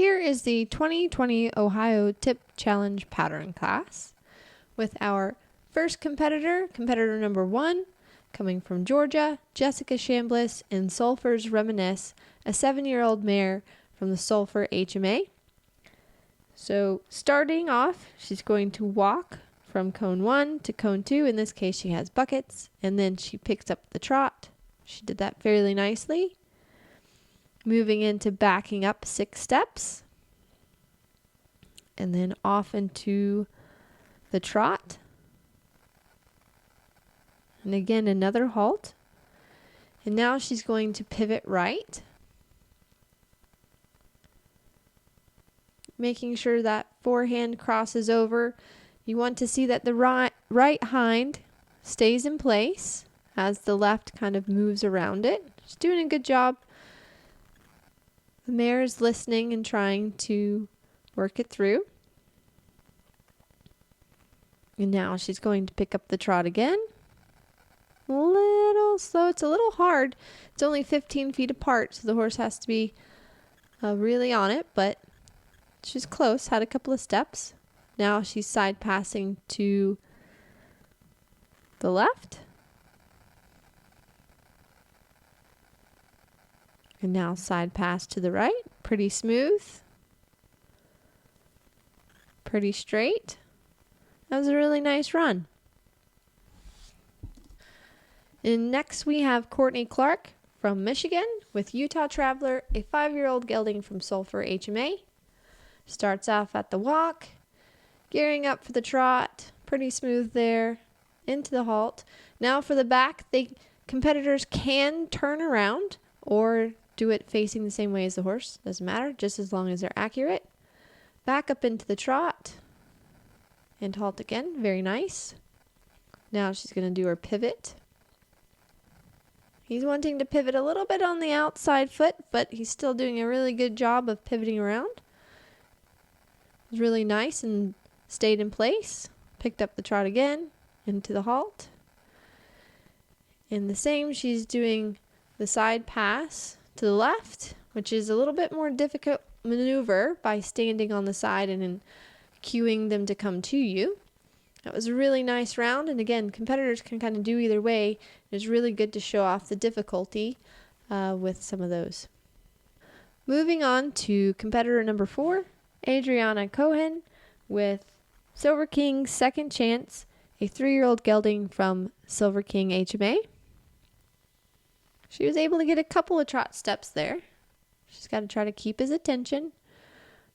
here is the 2020 Ohio Tip Challenge Pattern class with our first competitor, competitor number 1, coming from Georgia, Jessica Chambliss in Sulphur's Reminisce, a 7-year-old mare from the Sulphur HMA. So starting off, she's going to walk from cone 1 to cone 2. In this case, she has buckets, and then she picks up the trot. She did that fairly nicely. Moving into backing up 6 steps, and then off into the trot. And again, another halt. And now she's going to pivot right, making sure that forehand crosses over. You want to see that the right hind stays in place as the left kind of moves around it. She's doing a good job. The mare is listening and trying to work it through. And now she's going to pick up the trot again. A little slow. It's a little hard. It's only 15 feet apart, so the horse has to be really on it, but she's close. Had a couple of steps. Now she's side passing to the left. And now side pass to the right. Pretty smooth. Pretty straight. That was a really nice run. And next we have Courtney Clark from Michigan with Utah Traveler, a 5-year-old gelding from Sulphur HMA. Starts off at the walk, gearing up for the trot. Pretty smooth there. Into the halt. Now for the back, competitors can turn around or do it facing the same way as the horse. Doesn't matter, just as long as they're accurate. Back up into the trot and halt again. Very nice. Now she's going to do her pivot. He's wanting to pivot a little bit on the outside foot, but he's still doing a really good job of pivoting around. It was really nice and stayed in place. Picked up the trot again into the halt. And the same, she's doing the side pass to the left, which is a little bit more difficult maneuver by standing on the side and then cueing them to come to you. That was a really nice round, and again, competitors can kind of do either way. It's really good to show off the difficulty with some of those. Moving on to competitor number 4, Adriana Cohen with Silver King Second Chance, a 3-year-old gelding from Silver King HMA. She was able to get a couple of trot steps there. She's got to try to keep his attention.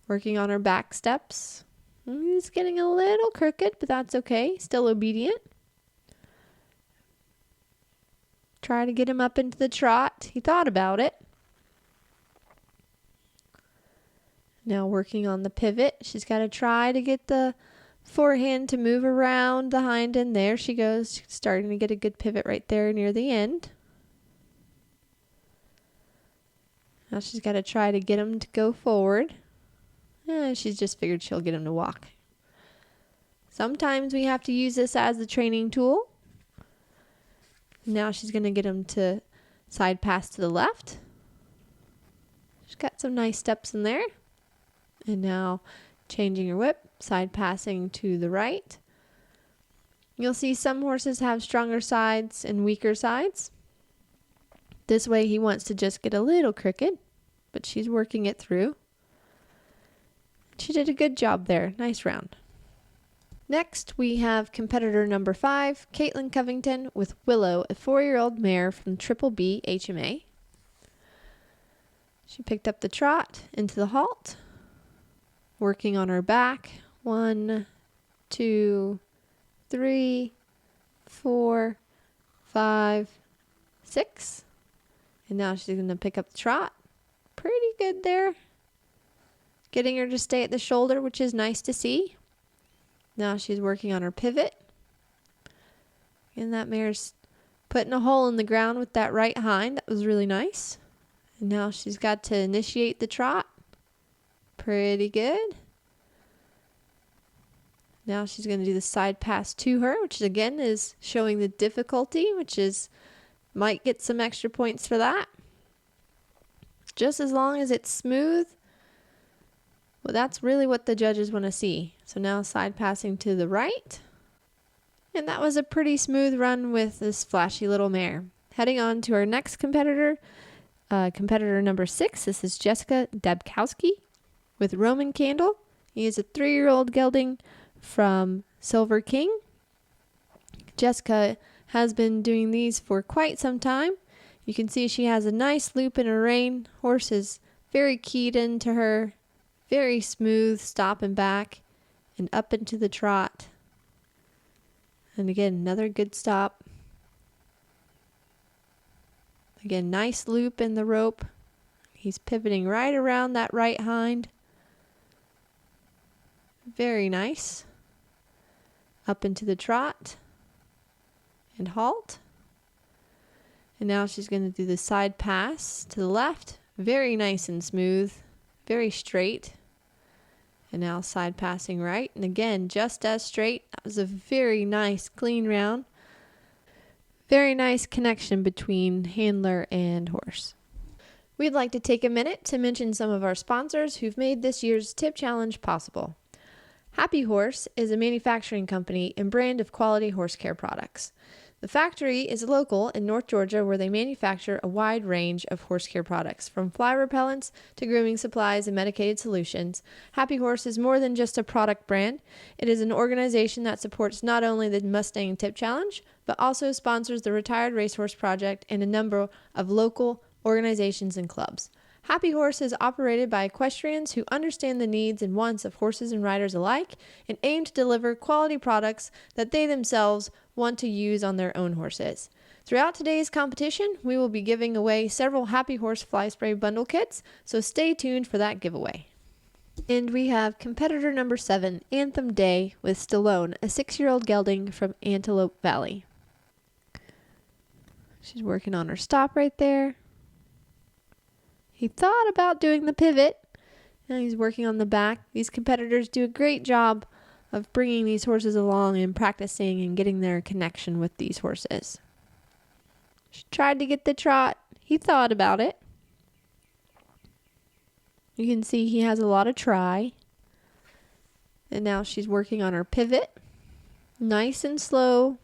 Working on her back steps. He's getting a little crooked, but that's okay. Still obedient. Try to get him up into the trot. He thought about it. Now working on the pivot. She's got to try to get the forehand to move around the hind end. There she goes. She's starting to get a good pivot right there near the end. Now she's got to try to get him to go forward. She's just figured she'll get him to walk. Sometimes we have to use this as the training tool. Now she's going to get him to side pass to the left. She's got some nice steps in there. And now changing her whip, side passing to the right. You'll see some horses have stronger sides and weaker sides. This way he wants to just get a little crooked, but she's working it through. She did a good job there. Nice round. Next, we have competitor number 5, Kaitlyn Covington with Willow, a 4-year-old mare from Triple B HMA. She picked up the trot into the halt, working on her back. 1, 2, 3, 4, 5, 6. And now she's going to pick up the trot. Pretty good there. Getting her to stay at the shoulder, which is nice to see. Now she's working on her pivot. And that mare's putting a hole in the ground with that right hind. That was really nice. And now she's got to initiate the trot. Pretty good. Now she's going to do the side pass to her, which again is showing the difficulty, which is might get some extra points for that. Just as long as it's smooth Well, that's really what the judges want to see. So now side passing to the right. And that was a pretty smooth run with this flashy little mare. Heading on to our next competitor, competitor number 6. This is Jessica Deb Kowski with Roman Candle. He is a 3-year-old gelding from Silver King. Jessica has been doing these for quite some time. You can see she has a nice loop in her rein. Horse is very keyed into her. Very smooth, stop and back and up into the trot. And again, another good stop. Again, nice loop in the rope. He's pivoting right around that right hind. Very nice. Up into the trot and halt. And now she's going to do the side pass to the left. Very nice and smooth. Very straight. And now side passing right. And again, just as straight. That was a very nice, clean round. Very nice connection between handler and horse. We'd like to take a minute to mention some of our sponsors who've made this year's Tip Challenge possible. Happy Horse is a manufacturing company and brand of quality horse care products. The factory is local in North Georgia, where they manufacture a wide range of horse care products, from fly repellents to grooming supplies and medicated solutions. Happy Horse is more than just a product brand. It is an organization that supports not only the Mustang Tip Challenge, but also sponsors the Retired Racehorse Project and a number of local organizations and clubs. Happy Horse is operated by equestrians who understand the needs and wants of horses and riders alike and aim to deliver quality products that they themselves want to use on their own horses. Throughout today's competition, we will be giving away several Happy Horse Fly Spray bundle kits, so stay tuned for that giveaway. And we have competitor number 7, Anthem Day, with Stallone, a 6-year-old gelding from Antelope Valley. She's working on her stop right there. He thought about doing the pivot, and he's working on the back. These competitors do a great job of bringing these horses along and practicing and getting their connection with these horses. She tried to get the trot. He thought about it. You can see he has a lot of try. And now she's working on her pivot. Nice and slow.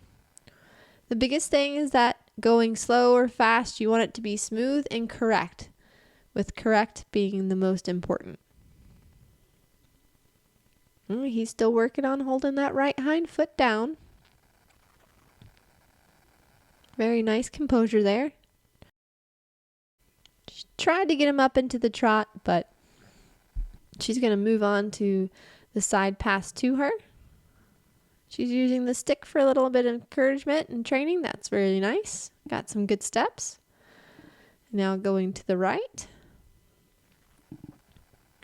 The biggest thing is that going slow or fast, you want it to be smooth and correct, with correct being the most important. He's still working on holding that right hind foot down. Very nice composure there. She tried to get him up into the trot, but she's going to move on to the side pass to her. She's using the stick for a little bit of encouragement and training. That's really nice. Got some good steps. Now going to the right.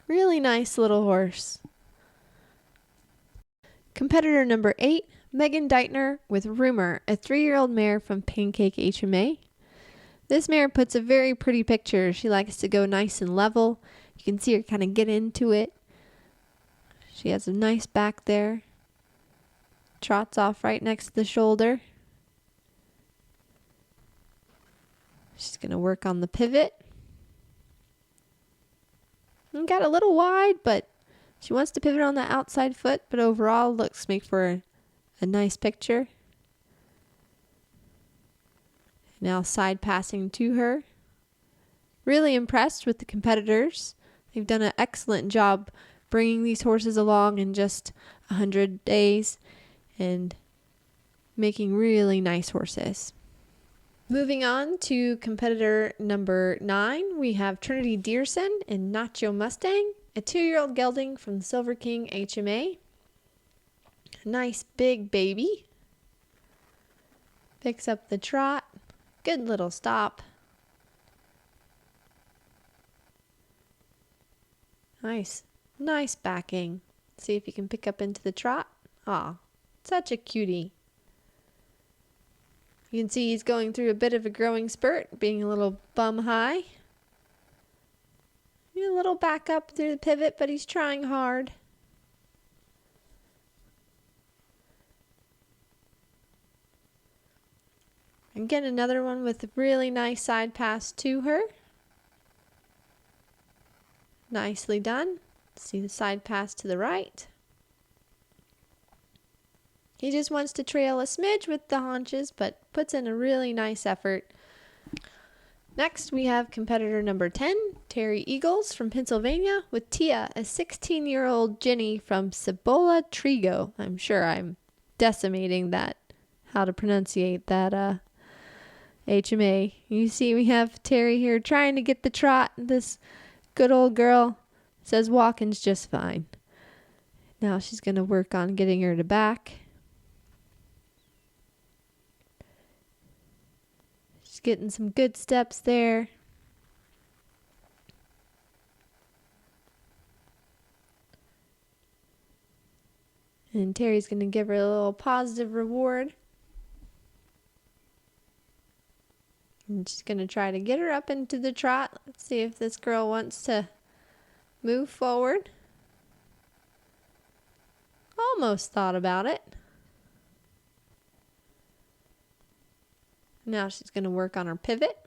Really nice little horse. Competitor number 8, Megan Deitner with Rumor, a 3-year-old mare from Pancake HMA. This mare puts a very pretty picture. She likes to go nice and level. You can see her kind of get into it. She has a nice back there. Trots off right next to the shoulder. She's going to work on the pivot. And got a little wide, but she wants to pivot on the outside foot, but overall looks make for a nice picture. Now side passing to her. Really impressed with the competitors. They've done an excellent job bringing these horses along in just 100 days and making really nice horses. Moving on to competitor number 9, we have Trinity Dearson and Nacho Mustang, a 2-year-old gelding from the Silver King HMA. A nice big baby. Picks up the trot. Good little stop. Nice backing. See if you can pick up into the trot. Aw, such a cutie. You can see he's going through a bit of a growing spurt, being a little bum high. A little back up through the pivot, but he's trying hard. Again, another one with a really nice side pass to her. Nicely done. See the side pass to the right. He just wants to trail a smidge with the haunches, but puts in a really nice effort. Next, we have competitor number 10, Terry Eagles from Pennsylvania, with Tia, a 16-year-old Ginny from Cibola Trigo. I'm sure I'm decimating that, how to pronunciate that HMA. You see we have Terry here trying to get the trot. This good old girl says walking's just fine. Now she's going to work on getting her to back. Getting some good steps there. And Terry's going to give her a little positive reward. And she's going to try to get her up into the trot. Let's see if this girl wants to move forward. Almost thought about it. Now she's going to work on her pivot.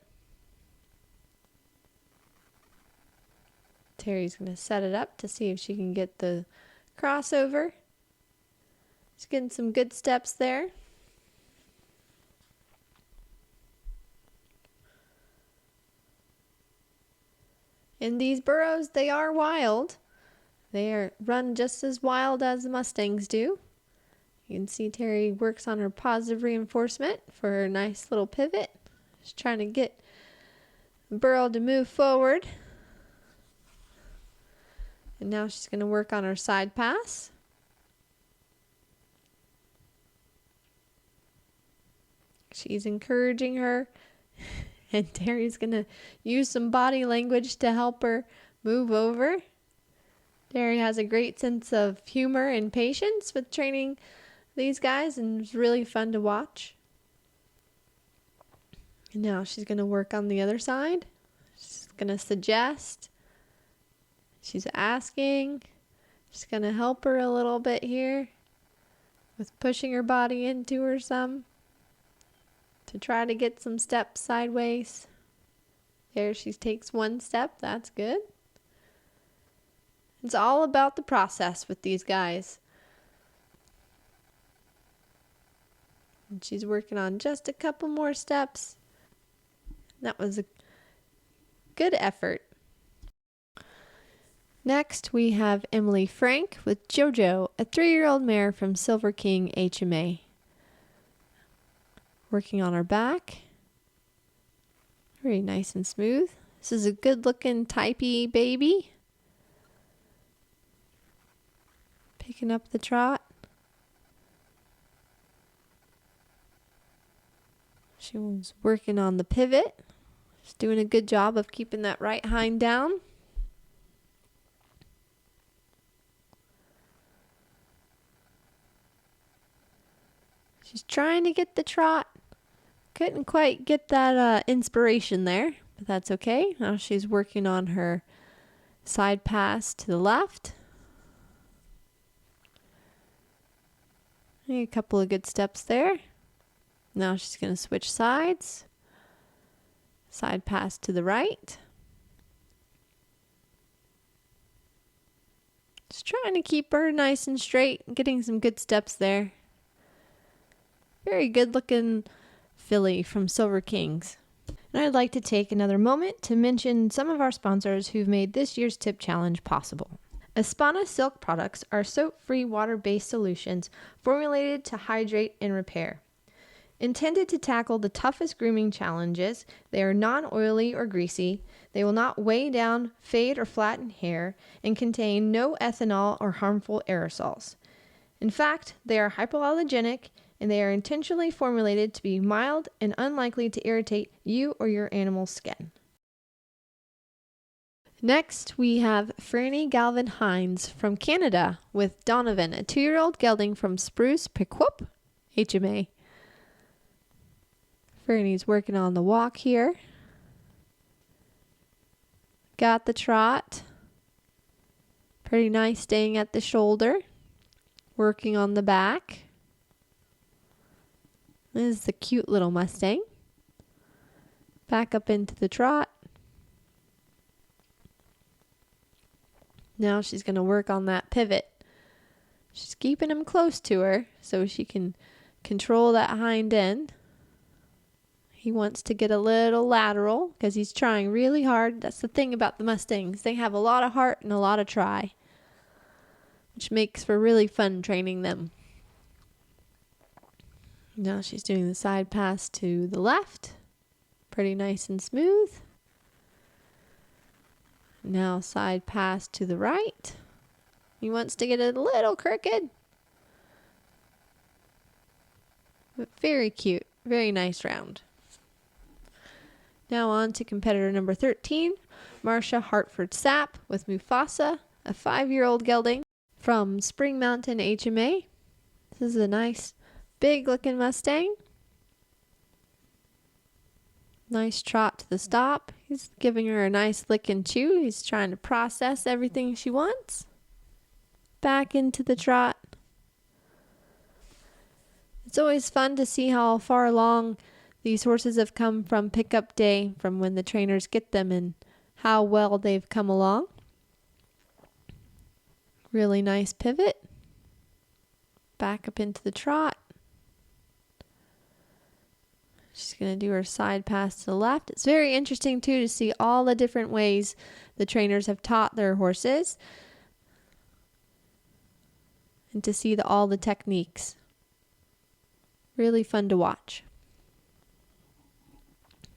Terry's going to set it up to see if she can get the crossover. She's getting some good steps there. And these burros, they are wild. They are run just as wild as the Mustangs do. You can see Terry works on her positive reinforcement for her nice little pivot. She's trying to get the burro to move forward. And now she's going to work on her side pass. She's encouraging her. And Terry's going to use some body language to help her move over. Terry has a great sense of humor and patience with training these guys, and it's really fun to watch. And now she's going to work on the other side. She's going to suggest. She's asking. She's going to help her a little bit here with pushing her body into her some to try to get some steps sideways. There she takes one step. That's good. It's all about the process with these guys. And she's working on just a couple more steps. That was a good effort. Next, we have Emily Frank with JoJo, a 3-year-old mare from Silver King HMA. Working on her back. Very nice and smooth. This is a good-looking, typey baby. Picking up the trot. She was working on the pivot. She's doing a good job of keeping that right hind down. She's trying to get the trot. Couldn't quite get that inspiration there, but that's okay. Now she's working on her side pass to the left. A couple of good steps there. Now she's going to switch sides. Side pass to the right. Just trying to keep her nice and straight, getting some good steps there. Very good looking filly from Silver Kings. And I'd like to take another moment to mention some of our sponsors who've made this year's tip challenge possible. Espanha Silk products are soap-free water-based solutions formulated to hydrate and repair. Intended to tackle the toughest grooming challenges, they are non-oily or greasy, they will not weigh down, fade, or flatten hair, and contain no ethanol or harmful aerosols. In fact, they are hypoallergenic, and they are intentionally formulated to be mild and unlikely to irritate you or your animal's skin. Next, we have Ferny Galvan Hines from Canada with Donovan, a 2-year-old gelding from Spruce Pequot, HMA. Ferny's working on the walk here. Got the trot. Pretty nice staying at the shoulder. Working on the back. This is the cute little Mustang. Back up into the trot. Now she's going to work on that pivot. She's keeping him close to her so she can control that hind end. He wants to get a little lateral because he's trying really hard. That's the thing about the Mustangs. They have a lot of heart and a lot of try, which makes for really fun training them. Now she's doing the side pass to the left. Pretty nice and smooth. Now side pass to the right. He wants to get a little crooked. But very cute. Very nice round. Now on to competitor number 13, Marsha Hartford Sap with Mufasa, a 5-year-old gelding from Spring Mountain HMA. This is a nice big looking Mustang. Nice trot to the stop. He's giving her a nice lick and chew. He's trying to process everything she wants. Back into the trot. It's always fun to see how far along these horses have come from pickup day, from when the trainers get them, and how well they've come along. Really nice pivot. Back up into the trot. She's going to do her side pass to the left. It's very interesting, too, to see all the different ways the trainers have taught their horses and to see all the techniques. Really fun to watch.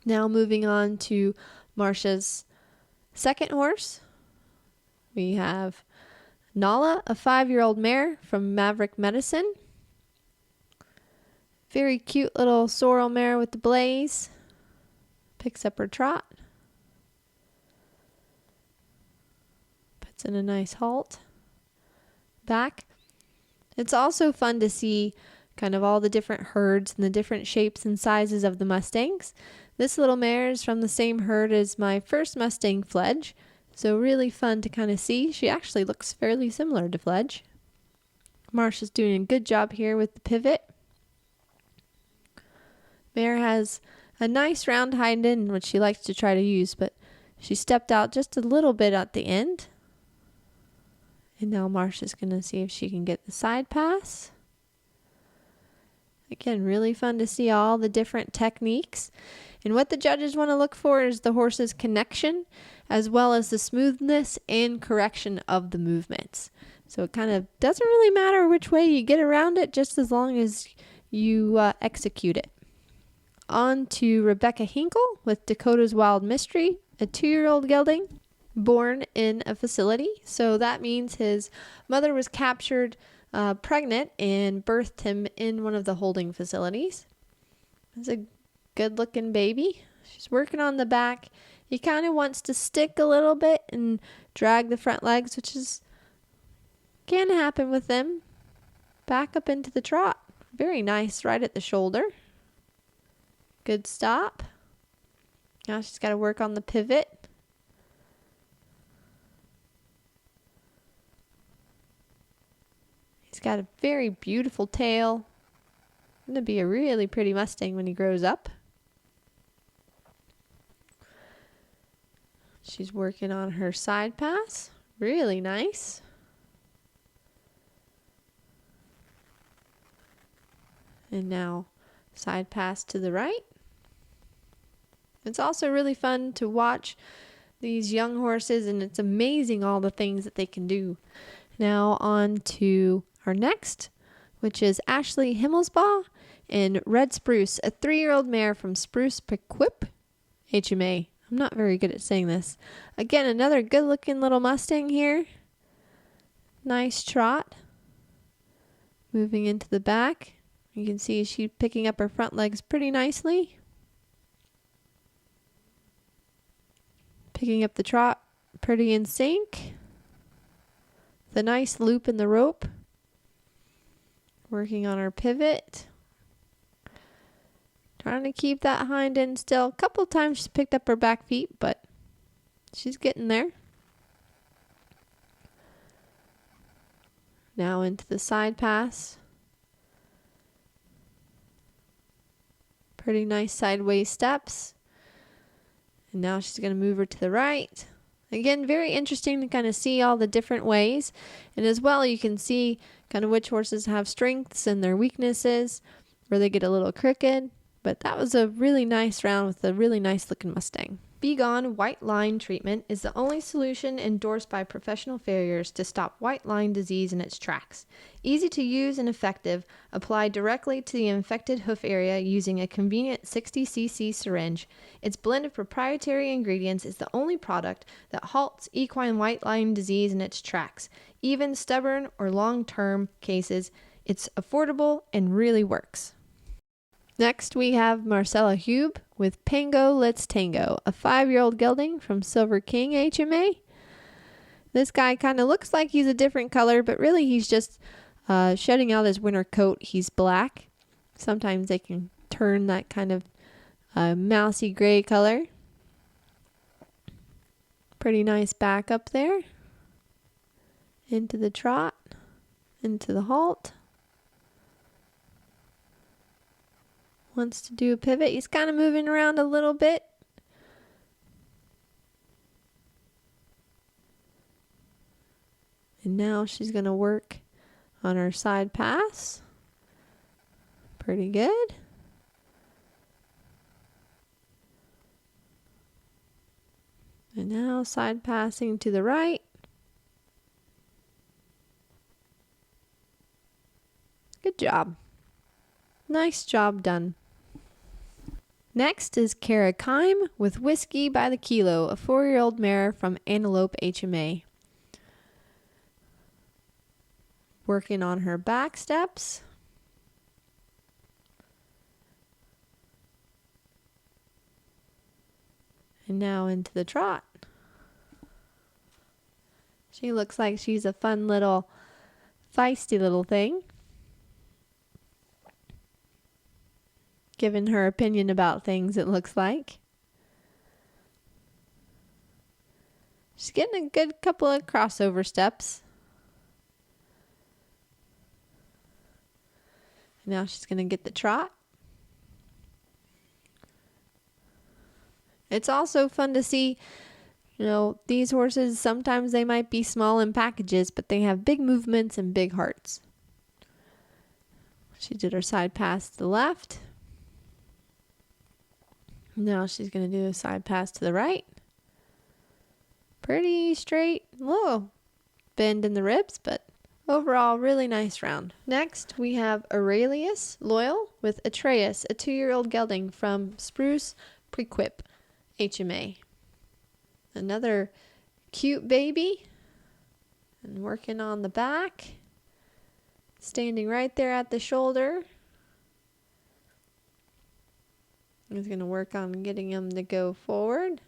Now moving on to Marsha's second horse. We have Nala, a 5-year-old mare from Maverick Medicine. Very cute little sorrel mare with the blaze. Picks up her trot. Puts in a nice halt. Back. It's also fun to see kind of all the different herds and the different shapes and sizes of the Mustangs. This little mare is from the same herd as my first Mustang, Fletch. So really fun to kind of see. She actually looks fairly similar to Fletch. Marsha's doing a good job here with the pivot. Mare has a nice round hind end, which she likes to try to use, but she stepped out just a little bit at the end. And now Marsha's going to see if she can get the side pass. Again, really fun to see all the different techniques. And what the judges want to look for is the horse's connection, as well as the smoothness and correction of the movements. So it kind of doesn't really matter which way you get around it, just as long as you execute it. On to Rebekah Hinkle with Dakota's Wild Mystery, a 2-year-old gelding born in a facility. So that means his mother was captured pregnant and birthed him in one of the holding facilities. It's a good looking baby. She's working on the back. He kind of wants to stick a little bit and drag the front legs, which can happen with them. Back up into the trot. Very nice right at the shoulder. Good stop. Now she's got to work on the pivot. He's got a very beautiful tail. Going to be a really pretty Mustang when he grows up. She's working on her side pass. Really nice. And now side pass to the right. It's also really fun to watch these young horses, and it's amazing all the things that they can do. Now on to our next, which is Ashley Himmelsbaugh in Red Spruce, a 3-year-old mare from Spruce Pequip HMA. I'm not very good at saying this. Again, another good looking little Mustang here. Nice trot. Moving into the back. You can see she's picking up her front legs pretty nicely. Picking up the trot pretty in sync. The nice loop in the rope. Working on her pivot. Trying to keep that hind end still. A couple of times she's picked up her back feet, but she's getting there. Now into the side pass. Pretty nice sideways steps. And now she's going to move her to the right. Again, very interesting to kind of see all the different ways. And as well, you can see kind of which horses have strengths and their weaknesses, where they get a little crooked. But that was a really nice round with a really nice looking Mustang. Be Gone White Line treatment is the only solution endorsed by professional farriers to stop white line disease in its tracks. Easy to use and effective, applied directly to the infected hoof area using a convenient 60cc syringe. Its blend of proprietary ingredients is the only product that halts equine white line disease in its tracks. Even stubborn or long-term cases, it's affordable and really works. Next, we have Marcella Hoop with Pango Let's Tango, a 5-year-old gelding from Silver King HMA. This guy kind of looks like he's a different color, but really he's just shedding out his winter coat. He's black. Sometimes they can turn that kind of mousy gray color. Pretty nice back up there. Into the trot, into the halt. Wants to do a pivot. He's kind of moving around a little bit. And now she's going to work on her side pass. Pretty good. And now side passing to the right. Good job. Nice job done. Next is Carrick with Whiskey by the Kilo, a 4-year-old mare from Antelope HMA. Working on her back steps. And now into the trot. She looks like she's a fun little, feisty little thing. Giving her opinion about things, it looks like. She's getting a good couple of crossover steps. Now she's going to get the trot. It's also fun to see, these horses, sometimes they might be small in packages, but they have big movements and big hearts. She did her side pass to the left. Now she's going to do a side pass to the right. Pretty straight. Little bend in the ribs, but overall, really nice round. Next, we have Aurelius Loyal with Atreus, a 2-year-old gelding from Spruce Prequip HMA. Another cute baby. And working on the back. Standing right there at the shoulder. He's going to work on getting him to go forward.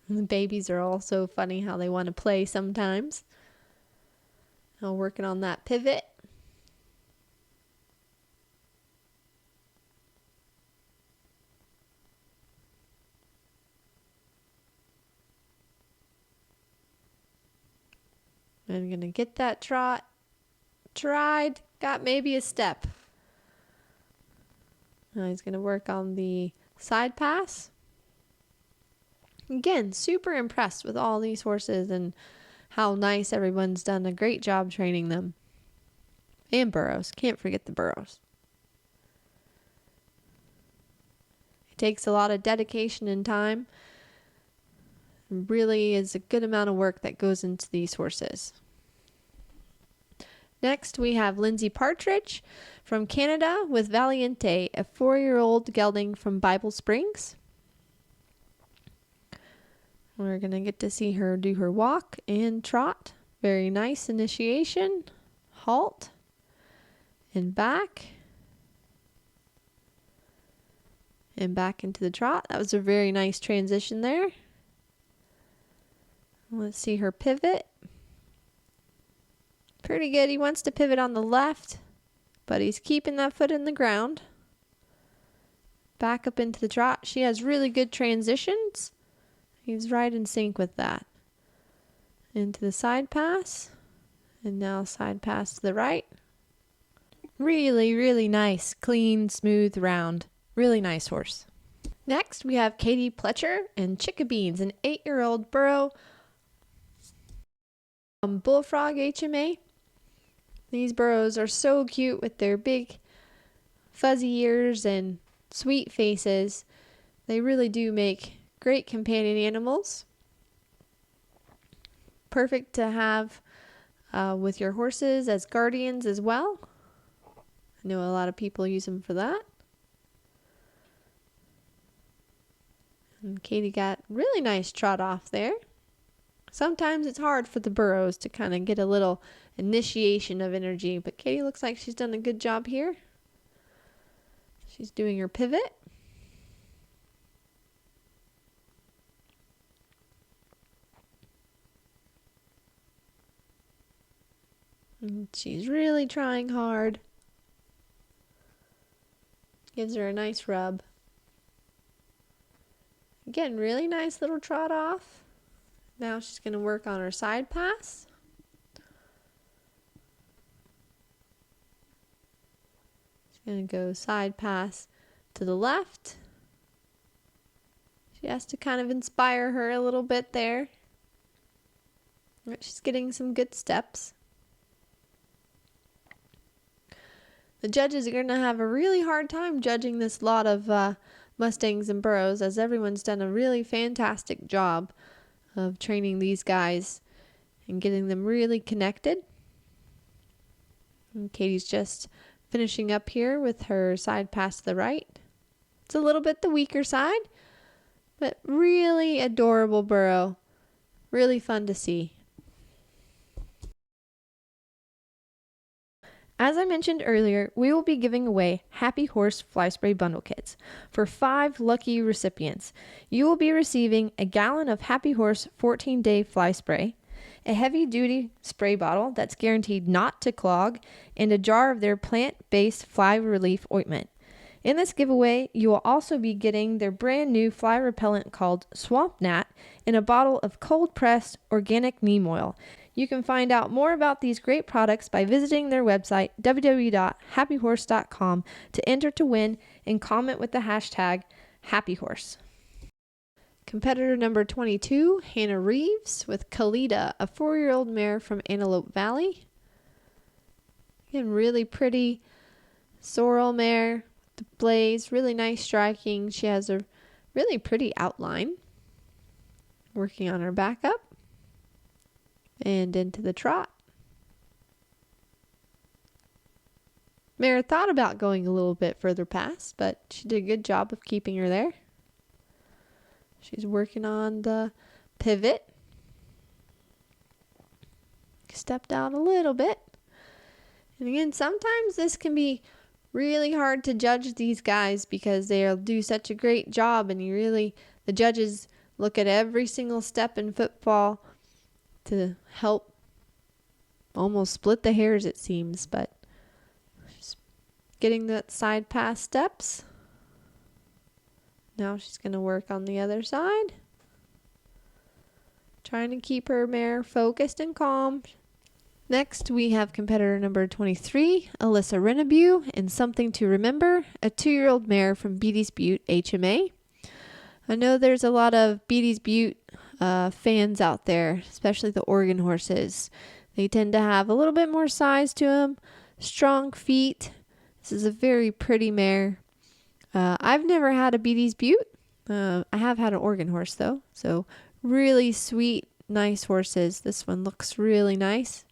And the babies are also funny how they want to play sometimes. Now working on that pivot. I'm going to get that trot. Tried. Got maybe a step. Now he's going to work on the side pass. Again, super impressed with all these horses and how nice everyone's done a great job training them. And burros. Can't forget the burros. It takes a lot of dedication and time. It really is a good amount of work that goes into these horses. Next, we have Lindsey Partridge from Canada with Valiente, a 4-year-old gelding from Bible Springs. We're going to get to see her do her walk and trot. Very nice initiation. Halt. And back. And back into the trot. That was a very nice transition there. Let's see her pivot. Pretty good. He wants to pivot on the left, but he's keeping that foot in the ground. Back up into the trot. She has really good transitions. He's right in sync with that. Into the side pass. And now side pass to the right. Really, really nice, clean, smooth round. Really nice horse. Next, we have Katie Fletcher and Chickabeans, an 8-year-old burro Bullfrog HMA. These burros are so cute with their big fuzzy ears and sweet faces. They really do make great companion animals. Perfect to have with your horses as guardians as well. I know a lot of people use them for that. And Katie got really nice trot off there. Sometimes it's hard for the burros to kind of get a little initiation of energy, but Katie looks like she's done a good job here. She's doing her pivot. And she's really trying hard. Gives her a nice rub. Again, really nice little trot off. Now she's going to work on her side pass. She's going to go side pass to the left. She has to kind of inspire her a little bit there. She's getting some good steps. The judges are going to have a really hard time judging this lot of Mustangs and burros, as everyone's done a really fantastic job of training these guys and getting them really connected. And Katie's just finishing up here with her side pass to the right. It's a little bit the weaker side, but really adorable burro. Really fun to see. As I mentioned earlier, we will be giving away Happy Horse Fly Spray Bundle Kits. For 5 lucky recipients, you will be receiving a gallon of Happy Horse 14-day fly spray, a heavy-duty spray bottle that's guaranteed not to clog, and a jar of their plant-based fly relief ointment. In this giveaway, you will also be getting their brand new fly repellent called Swamp Gnat in a bottle of cold-pressed organic neem oil. You can find out more about these great products by visiting their website, www.happyhorse.com, to enter to win and comment with the hashtag HappyHorse. Competitor number 22, Hannah Reeves, with Kalita, a 4-year-old mare from Antelope Valley. Again, really pretty sorrel mare. The blaze, really nice striking. She has a really pretty outline. Working on her backup. And into the trot. Mare thought about going a little bit further past, but she did a good job of keeping her there. She's working on the pivot. Stepped out a little bit. And again, sometimes this can be really hard to judge these guys because they'll do such a great job, and the judges look at every single step in football to help almost split the hairs, it seems, but she's getting that side pass steps. Now she's going to work on the other side. Trying to keep her mare focused and calm. Next, we have competitor number 23, Alyssa Renabew, in Something to Remember, a 2-year-old mare from Beatty's Butte HMA. I know there's a lot of Beatty's Butte fans out there, especially the Oregon horses. They tend to have a little bit more size to them, strong feet. This is a very pretty mare. I've never had a Beatty's Butte. I have had an Oregon horse though, so really sweet, nice horses. This one looks really nice.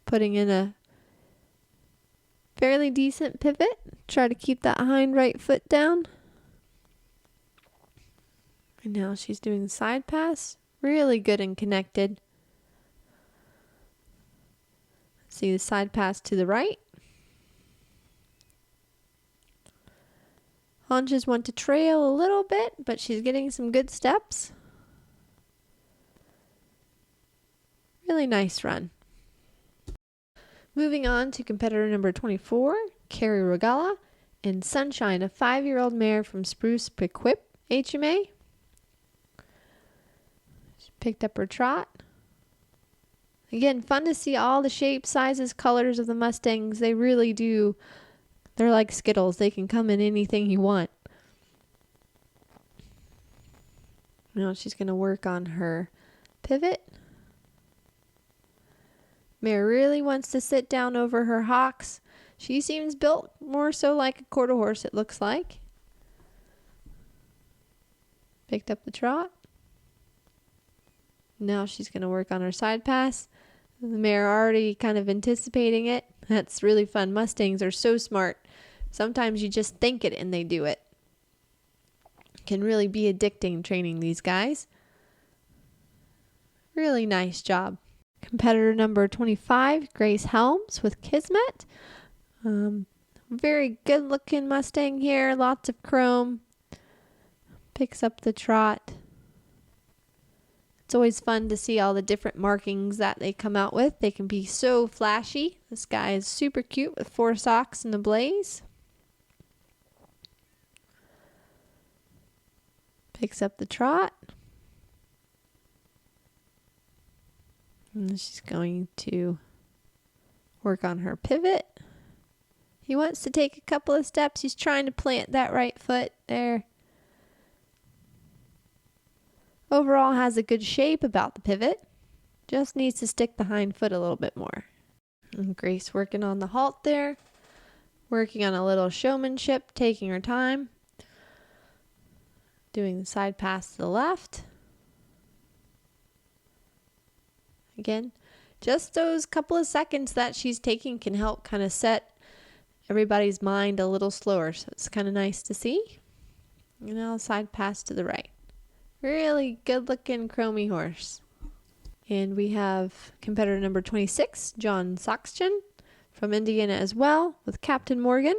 Putting in a fairly decent pivot. Try to keep that hind right foot down. And now she's doing the side pass. Really good and connected. See the side pass to the right. Haunches want to trail a little bit, but she's getting some good steps. Really nice run. Moving on to competitor number 24, Carrie Regala, in Sunshine, a 5-year-old mare from Spruce Pequip HMA. She picked up her trot. Again, fun to see all the shapes, sizes, colors of the Mustangs. They really do. They're like Skittles. They can come in anything you want. Now she's going to work on her pivot. Mare really wants to sit down over her hocks. She seems built more so like a quarter horse, it looks like. Picked up the trot. Now she's going to work on her side pass. The mare already kind of anticipating it. That's really fun. Mustangs are so smart. Sometimes you just think it and they do it. Can really be addicting training these guys. Really nice job. Competitor number 25, Grace Helms with Kismet. Very good looking Mustang here. Lots of chrome. Picks up the trot. It's always fun to see all the different markings that they come out with. They can be so flashy. This guy is super cute with 4 socks and a blaze. Picks up the trot. And she's going to work on her pivot. He wants to take a couple of steps. He's trying to plant that right foot there. Overall has a good shape about the pivot. Just needs to stick the hind foot a little bit more. And Grace working on the halt there. Working on a little showmanship, taking her time. Doing the side pass to the left. Again, just those couple of seconds that she's taking can help kind of set everybody's mind a little slower. So it's kind of nice to see. And now side pass to the right. Really good looking chromy horse. And we have competitor number 26, John Saxton from Indiana as well with Captain Morgan.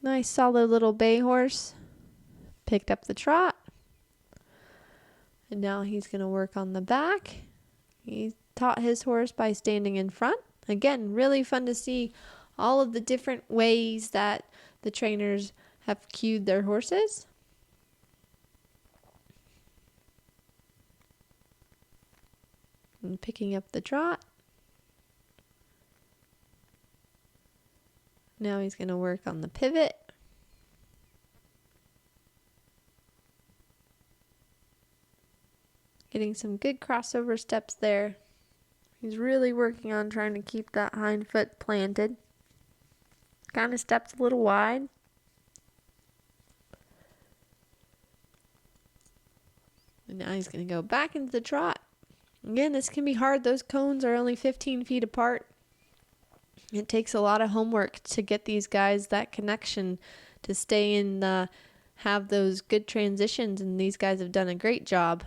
Nice solid little bay horse. Picked up the trot. And now he's going to work on the back. He taught his horse by standing in front. Again, really fun to see all of the different ways that the trainers have cued their horses. And picking up the trot. Now he's going to work on the pivot. Getting some good crossover steps there. He's really working on trying to keep that hind foot planted. Kind of steps a little wide. And now he's going to go back into the trot. Again, this can be hard. Those cones are only 15 feet apart. It takes a lot of homework to get these guys that connection to stay in, have those good transitions, and these guys have done a great job.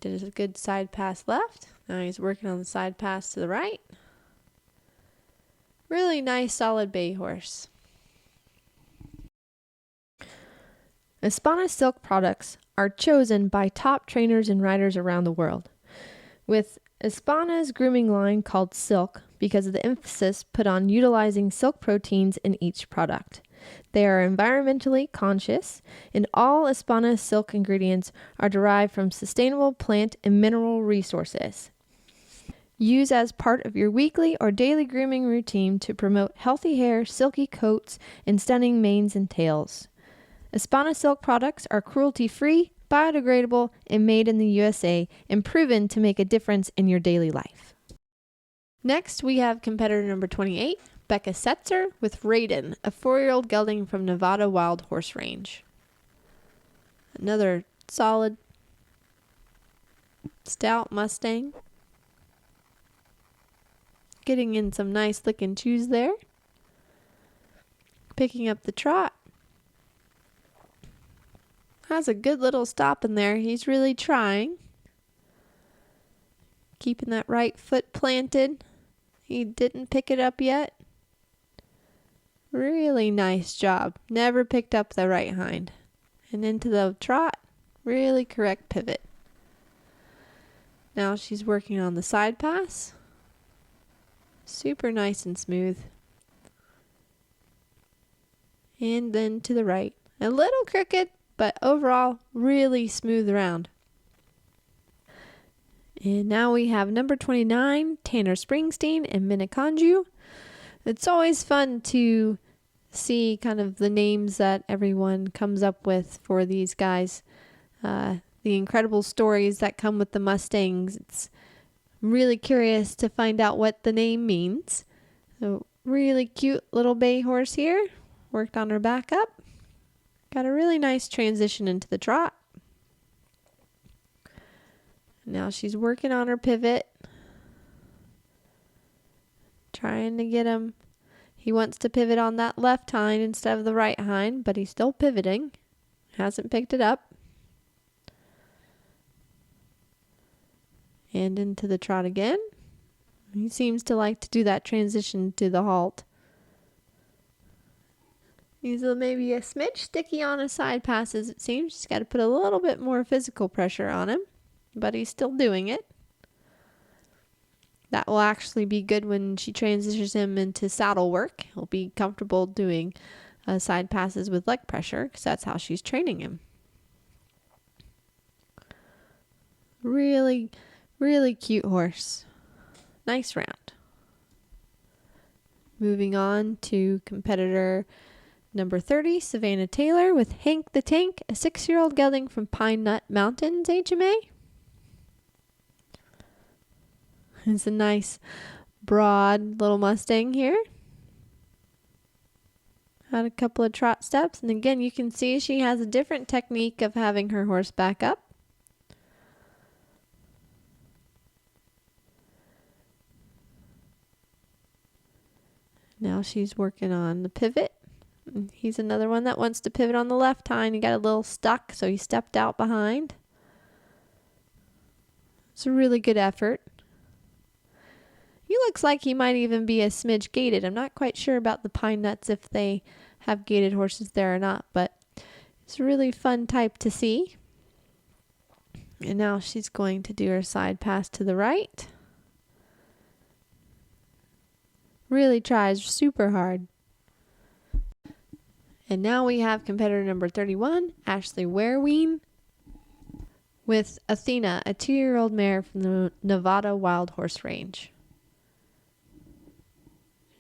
Did a good side pass left. Now he's working on the side pass to the right. Really nice, solid bay horse. Espanha Silk products are chosen by top trainers and riders around the world, with Espanha's grooming line called Silk because of the emphasis put on utilizing silk proteins in each product. They are environmentally conscious, and all Espanha Silk ingredients are derived from sustainable plant and mineral resources. Use as part of your weekly or daily grooming routine to promote healthy hair, silky coats, and stunning manes and tails. Espanha Silk products are cruelty-free, biodegradable, and made in the USA, and proven to make a difference in your daily life. Next, we have competitor number 28, Becky Setzer with Raiden, a 4-year-old gelding from Nevada Wild Horse Range. Another solid, stout Mustang. Getting in some nice lick and chews there. Picking up the trot. Has a good little stop in there. He's really trying. Keeping that right foot planted. He didn't pick it up yet. Really nice job. Never picked up the right hind. And into the trot. Really correct pivot. Now she's working on the side pass. Super nice and smooth. And then to the right. A little crooked, but overall really smooth around. And now we have number 29, Tanner Springsteen and Miniconju. It's always fun to see kind of the names that everyone comes up with for these guys. the incredible stories that come with the Mustangs. It's really curious to find out what the name means. So really cute little bay horse here. Worked on her back up. Got a really nice transition into the trot. Now she's working on her pivot. Trying to get him. He wants to pivot on that left hind instead of the right hind, but he's still pivoting. Hasn't picked it up. And into the trot again. He seems to like to do that transition to the halt. He's maybe a smidge sticky on his side passes, it seems. Just got to put a little bit more physical pressure on him, but he's still doing it. That will actually be good when she transitions him into saddle work. He'll be comfortable doing side passes with leg pressure because that's how she's training him. Really, really cute horse. Nice round. Moving on to competitor number 30, Savannah Taylor with Hank the Tank, a 6-year-old gelding from Pine Nut Mountains, HMA. It's a nice, broad little Mustang here. Had a couple of trot steps. And again, you can see she has a different technique of having her horse back up. Now she's working on the pivot. He's another one that wants to pivot on the left hind. He got a little stuck, so he stepped out behind. It's a really good effort. He looks like he might even be a smidge gated. I'm not quite sure about the Pine Nuts if they have gated horses there or not, but it's a really fun type to see. And now she's going to do her side pass to the right. Really tries super hard. And now we have competitor number 31, Ashley Wereween, with Athena, a 2-year-old mare from the Nevada Wild Horse Range.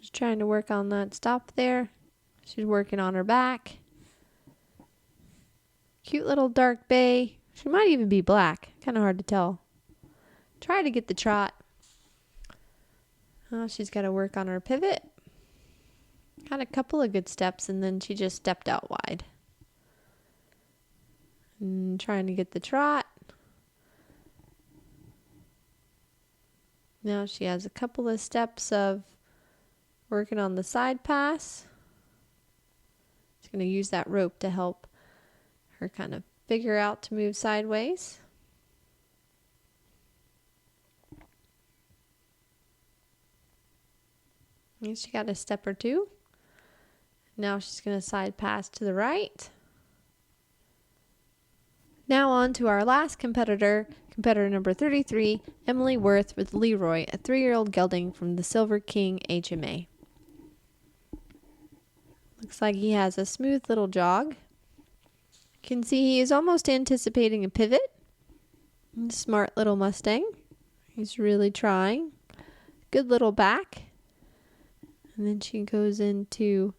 She's trying to work on that stop there. She's working on her back. Cute little dark bay. She might even be black. Kind of hard to tell. Try to get the trot. Oh, she's got to work on her pivot. Had a couple of good steps and then she just stepped out wide. And trying to get the trot. Now she has a couple of steps of working on the side pass. She's going to use that rope to help her kind of figure out to move sideways. And she got a step or two. Now she's going to side pass to the right. Now on to our last competitor, competitor number 33, Emily Wirth with Leroy, a 3-year-old gelding from the Silver King HMA. Looks like he has a smooth little jog. You can see he is almost anticipating a pivot. Smart little Mustang. He's really trying. Good little back. And then she goes into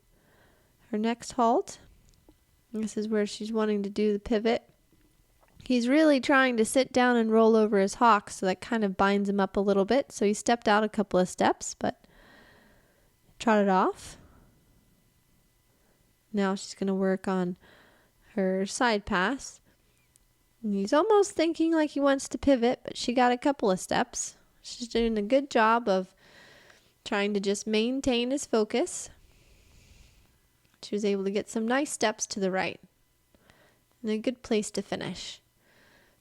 her next halt. This is where she's wanting to do the pivot. He's really trying to sit down and roll over his hocks, so that kind of binds him up a little bit. So he stepped out a couple of steps, but trotted off. Now she's going to work on her side pass. And he's almost thinking like he wants to pivot, but she got a couple of steps. She's doing a good job of trying to just maintain his focus. She was able to get some nice steps to the right. And a good place to finish.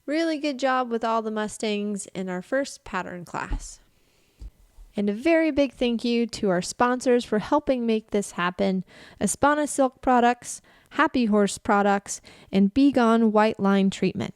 Really good job with all the Mustangs in our first pattern class. And a very big thank you to our sponsors for helping make this happen. Espanha Silk Products, Happy Horse Products, and Be Gone White Line Treatment.